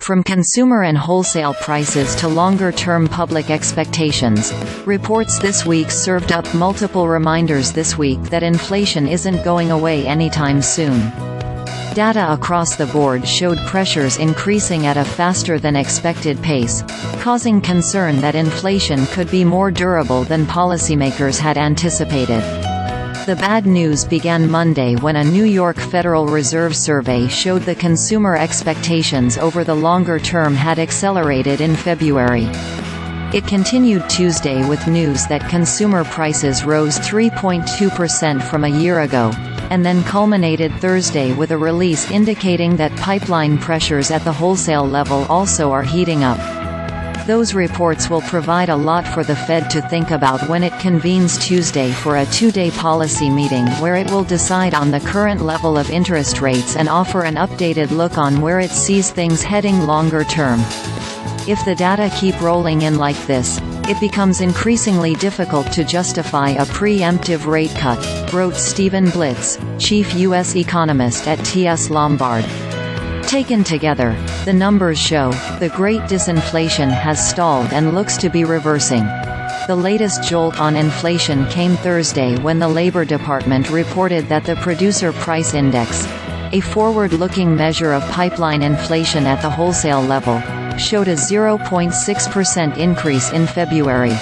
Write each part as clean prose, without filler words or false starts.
From consumer and wholesale prices to longer-term public expectations, reports this week served up multiple reminders this week that inflation isn't going away anytime soon. Data across the board showed pressures increasing at a faster-than-expected pace, causing concern that inflation could be more durable than policymakers had anticipated. The bad news began Monday when a New York Federal Reserve survey showed the consumer expectations over the longer term had accelerated in February. It continued Tuesday with news that consumer prices rose 3.2% from a year ago, and then culminated Thursday with a release indicating that pipeline pressures at the wholesale level also are heating up. Those reports will provide a lot for the Fed to think about when it convenes Tuesday for a two-day policy meeting where it will decide on the current level of interest rates and offer an updated look on where it sees things heading longer term. If the data keep rolling in like this, it becomes increasingly difficult to justify a pre-emptive rate cut, wrote Steven Blitz, chief U.S. economist at TS Lombard. Taken together, the numbers show the great disinflation has stalled and looks to be reversing. The latest jolt on inflation came Thursday when the Labor Department reported that the Producer Price Index, a forward-looking measure of pipeline inflation at the wholesale level, showed a 0.6% increase in February.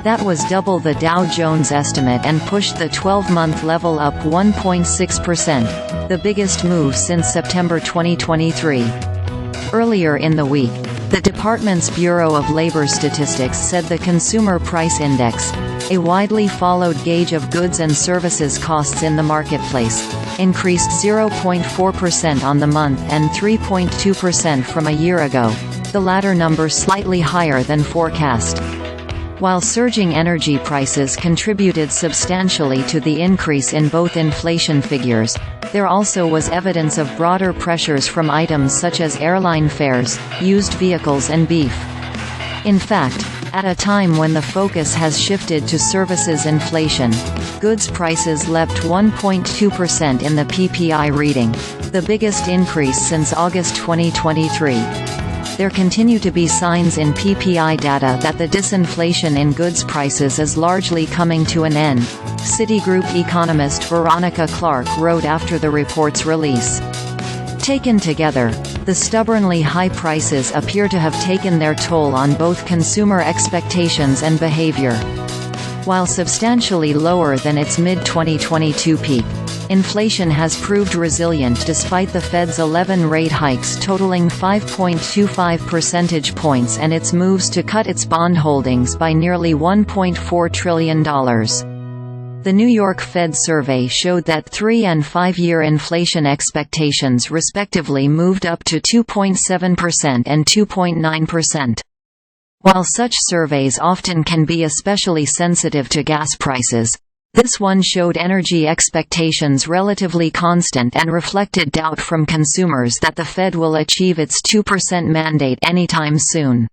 That was double the Dow Jones estimate and pushed the 12-month level up 1.6%, the biggest move since September 2023. Earlier in the week, the department's Bureau of Labor Statistics said the Consumer Price Index, a widely followed gauge of goods and services costs in the marketplace, increased 0.4% on the month and 3.2% from a year ago, the latter number slightly higher than forecast. While surging energy prices contributed substantially to the increase in both inflation figures, there also was evidence of broader pressures from items such as airline fares, used vehicles and beef. In fact, at a time when the focus has shifted to services inflation, goods prices leapt 1.2% in the PPI reading, the biggest increase since August 2023. There continue to be signs in PPI data that the disinflation in goods prices is largely coming to an end, Citigroup economist Veronica Clark wrote after the report's release. Taken together, the stubbornly high prices appear to have taken their toll on both consumer expectations and behavior. While substantially lower than its mid-2022 peak, inflation has proved resilient despite the Fed's 11 rate hikes totaling 5.25 percentage points and its moves to cut its bond holdings by nearly $1.4 trillion. The New York Fed survey showed that 3- and 5-year inflation expectations respectively moved up to 2.7% and 2.9%. While such surveys often can be especially sensitive to gas prices, this one showed energy expectations relatively constant and reflected doubt from consumers that the Fed will achieve its 2% mandate anytime soon.